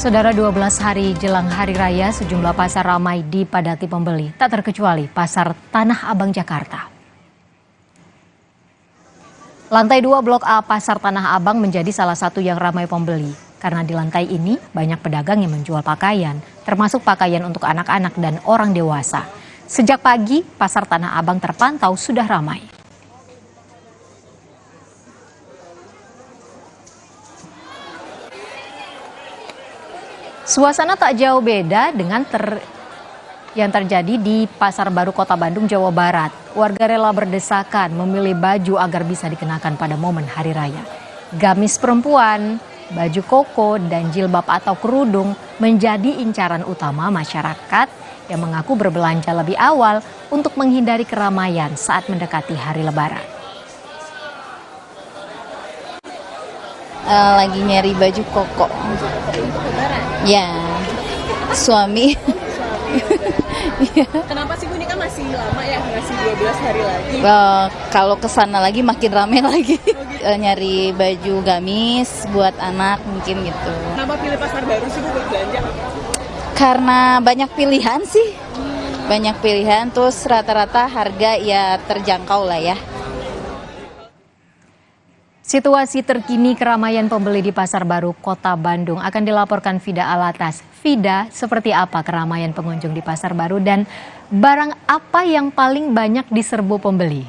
Saudara, 12 hari jelang Hari Raya, sejumlah pasar ramai dipadati pembeli, tak terkecuali Pasar Tanah Abang Jakarta. Lantai 2 Blok A Pasar Tanah Abang menjadi salah satu yang ramai pembeli. Karena di lantai ini banyak pedagang yang menjual pakaian, termasuk pakaian untuk anak-anak dan orang dewasa. Sejak pagi, Pasar Tanah Abang terpantau sudah ramai. Suasana tak jauh beda dengan yang terjadi di Pasar Baru Kota Bandung, Jawa Barat. Warga rela berdesakan memilih baju agar bisa dikenakan pada momen Hari Raya. Gamis perempuan, baju koko, dan jilbab atau kerudung menjadi incaran utama masyarakat yang mengaku berbelanja lebih awal untuk menghindari keramaian saat mendekati Hari Lebaran. Lagi nyari baju koko. Ya, suami. Kenapa sih Bu, ini kan masih lama ya, masih 12 hari lagi. Kalau kesana lagi makin rame lagi. Nyari baju gamis buat anak mungkin gitu. Kenapa pilih Pasar Baru sih Bu buat belanja? Karena banyak pilihan sih. Banyak pilihan, terus rata-rata harga ya terjangkau lah ya. Situasi terkini keramaian pembeli di Pasar Baru Kota Bandung akan dilaporkan Fida Alatas. Fida, seperti apa keramaian pengunjung di Pasar Baru dan barang apa yang paling banyak diserbu pembeli?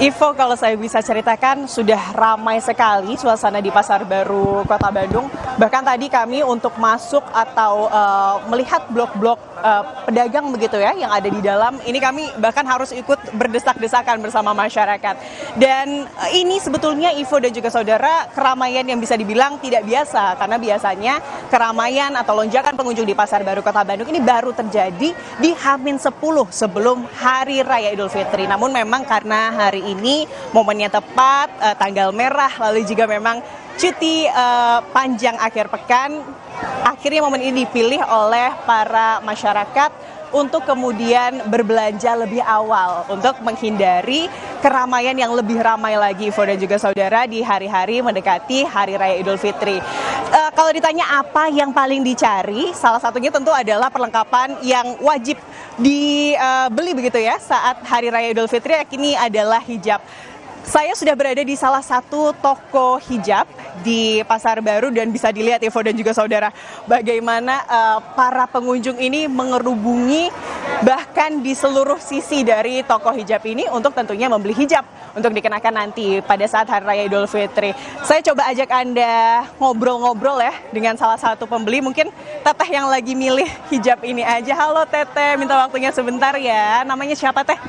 Ivo, kalau saya bisa ceritakan sudah ramai sekali suasana di Pasar Baru Kota Bandung. Bahkan tadi kami untuk masuk atau melihat blok-blok pedagang begitu ya yang ada di dalam, ini kami bahkan harus ikut berdesak-desakan bersama masyarakat. Dan ini sebetulnya Ivo dan juga saudara, keramaian yang bisa dibilang tidak biasa, karena biasanya keramaian atau lonjakan pengunjung di Pasar Baru Kota Bandung ini baru terjadi di H-10 sebelum Hari Raya Idul Fitri. Namun memang karena hari ini momennya tepat, tanggal merah, lalu juga memang cuti panjang akhir pekan, akhirnya momen ini dipilih oleh para masyarakat untuk kemudian berbelanja lebih awal untuk menghindari keramaian yang lebih ramai lagi, Ivo dan juga saudara, di hari-hari mendekati Hari Raya Idul Fitri. Kalau ditanya apa yang paling dicari, salah satunya tentu adalah perlengkapan yang wajib dibeli begitu ya saat Hari Raya Idul Fitri, yakni adalah hijab. Saya sudah berada di salah satu toko hijab di Pasar Baru dan bisa dilihat Ivo dan juga saudara bagaimana para pengunjung ini mengerubungi bahkan di seluruh sisi dari toko hijab ini untuk tentunya membeli hijab untuk dikenakan nanti pada saat Hari Raya Idul Fitri. Saya coba ajak Anda ngobrol-ngobrol ya dengan salah satu pembeli, mungkin Teteh yang lagi milih hijab ini aja. Halo Teteh, minta waktunya sebentar ya. Namanya siapa Teh?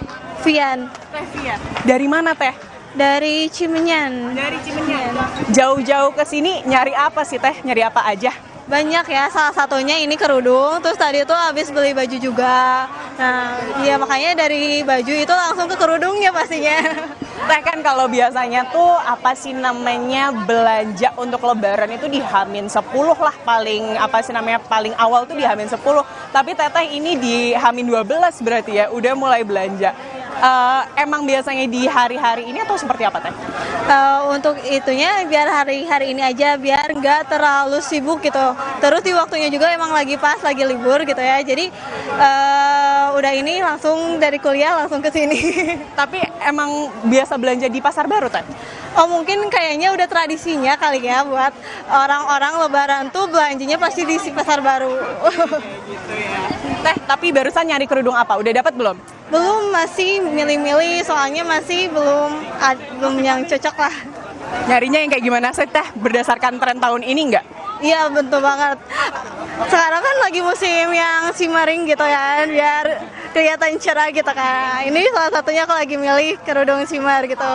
Vian. Teh Vian. Dari mana Teh? Dari Cimenyan. Dari Cimenyan. Jauh-jauh ke sini nyari apa sih Teh? Nyari apa aja? Banyak ya, salah satunya ini kerudung, terus tadi itu habis beli baju juga. Nah, iya makanya dari baju itu langsung ke kerudungnya pastinya. Teh, kan kalau biasanya tuh apa sih namanya belanja untuk lebaran itu di H-10 lah, paling paling awal tuh di H-10. Tapi Teteh ini di H-12 berarti ya udah mulai belanja. Emang biasanya di hari-hari ini atau seperti apa Teh? Untuk itunya biar hari-hari ini aja, biar nggak terlalu sibuk gitu. Terus di waktunya juga emang lagi pas, lagi libur gitu ya. Jadi udah ini langsung dari kuliah langsung ke sini. Tapi emang biasa belanja di Pasar Baru Teh? Oh, mungkin kayaknya udah tradisinya kali ya buat orang-orang lebaran tuh belanjanya pasti di Pasar Baru. Gitu ya. Teh, tapi barusan nyari kerudung apa? Udah dapat belum? Belum, masih milih-milih, soalnya masih belum yang cocok lah. Nyarinya yang kayak gimana sih Teh? Berdasarkan tren tahun ini nggak? Iya, betul banget. Sekarang kan lagi musim yang simmering gitu ya, biar kelihatan cerah gitu kan. Ini salah satunya aku lagi milih kerudung shimmer gitu.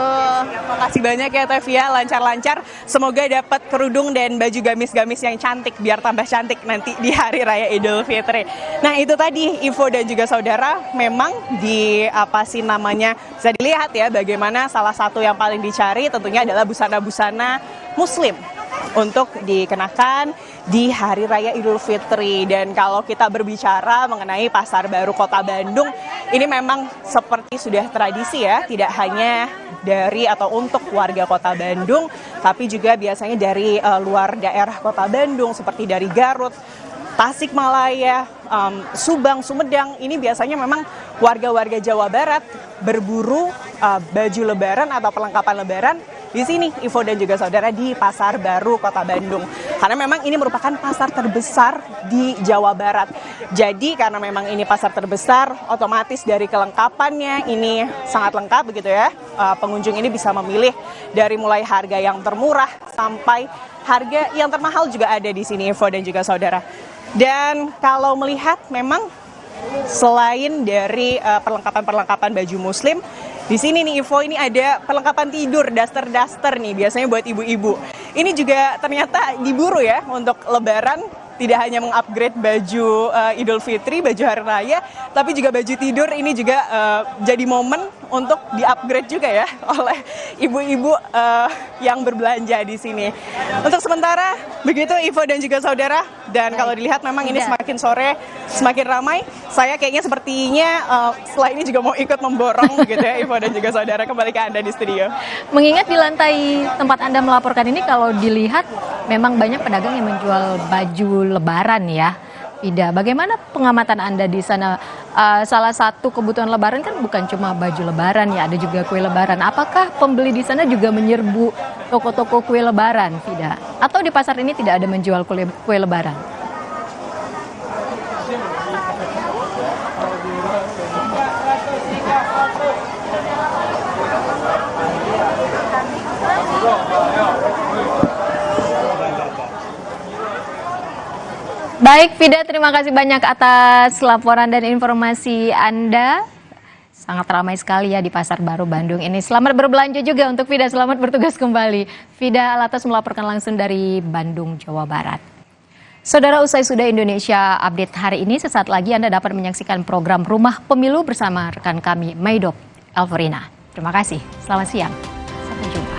Makasih banyak ya Teh Via, lancar-lancar. Semoga dapat kerudung dan baju gamis-gamis yang cantik biar tambah cantik nanti di Hari Raya Idul Fitri. Nah, itu tadi Ivo dan juga saudara, memang di bisa dilihat ya bagaimana salah satu yang paling dicari tentunya adalah busana-busana muslim untuk dikenakan di Hari Raya Idul Fitri. Dan kalau kita berbicara mengenai Pasar Baru Kota Bandung, ini memang seperti sudah tradisi ya, tidak hanya dari atau untuk warga Kota Bandung, tapi juga biasanya dari luar daerah Kota Bandung seperti dari Garut, Tasikmalaya, Subang, Sumedang. Ini biasanya memang warga-warga Jawa Barat berburu baju lebaran atau perlengkapan lebaran di sini, Ivo dan juga saudara, di Pasar Baru Kota Bandung. Karena memang ini merupakan pasar terbesar di Jawa Barat. Jadi karena memang ini pasar terbesar, otomatis dari kelengkapannya ini sangat lengkap begitu ya. Pengunjung ini bisa memilih dari mulai harga yang termurah sampai harga yang termahal juga ada di sini, Ivo dan juga saudara. Dan kalau melihat memang selain dari perlengkapan-perlengkapan baju muslim, di sini nih Ivo, ini ada perlengkapan tidur, daster-daster nih, biasanya buat ibu-ibu. Ini juga ternyata diburu ya untuk lebaran, tidak hanya mengupgrade baju Idul Fitri, baju Hari Raya, tapi juga baju tidur ini juga jadi momen untuk di-upgrade juga ya oleh ibu-ibu yang berbelanja di sini. Untuk sementara begitu Ivo dan juga saudara, dan kalau dilihat memang ini semakin sore semakin ramai. Saya kayaknya sepertinya setelah ini juga mau ikut memborong begitu ya Ivo dan juga saudara. Kembali ke Anda di studio. Mengingat di lantai tempat Anda melaporkan ini, kalau dilihat memang banyak pedagang yang menjual baju lebaran ya. Ida, bagaimana pengamatan Anda di sana? Salah satu kebutuhan lebaran kan bukan cuma baju lebaran ya, ada juga kue lebaran. Apakah pembeli di sana juga menyerbu toko-toko kue lebaran, Vida? Atau di pasar ini tidak ada menjual kue lebaran? Baik, Vida, terima kasih banyak atas laporan dan informasi Anda. Sangat ramai sekali ya di Pasar Baru Bandung ini. Selamat berbelanja juga untuk Vida, selamat bertugas kembali. Vida Alatas melaporkan langsung dari Bandung, Jawa Barat. Saudara, usai sudah Indonesia Update hari ini, sesaat lagi Anda dapat menyaksikan program Rumah Pemilu bersama rekan kami, Maidop Elverina. Terima kasih, selamat siang, sampai jumpa.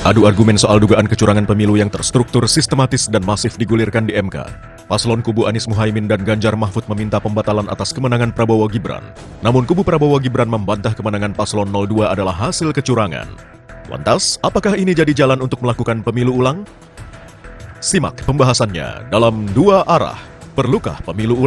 Adu argumen soal dugaan kecurangan pemilu yang terstruktur, sistematis, dan masif digulirkan di MK. Paslon kubu Anies Muhaimin dan Ganjar Mahfud meminta pembatalan atas kemenangan Prabowo Gibran. Namun kubu Prabowo Gibran membantah kemenangan Paslon 02 adalah hasil kecurangan. Lantas, apakah ini jadi jalan untuk melakukan pemilu ulang? Simak pembahasannya dalam Dua Arah. Perlukah pemilu ulang?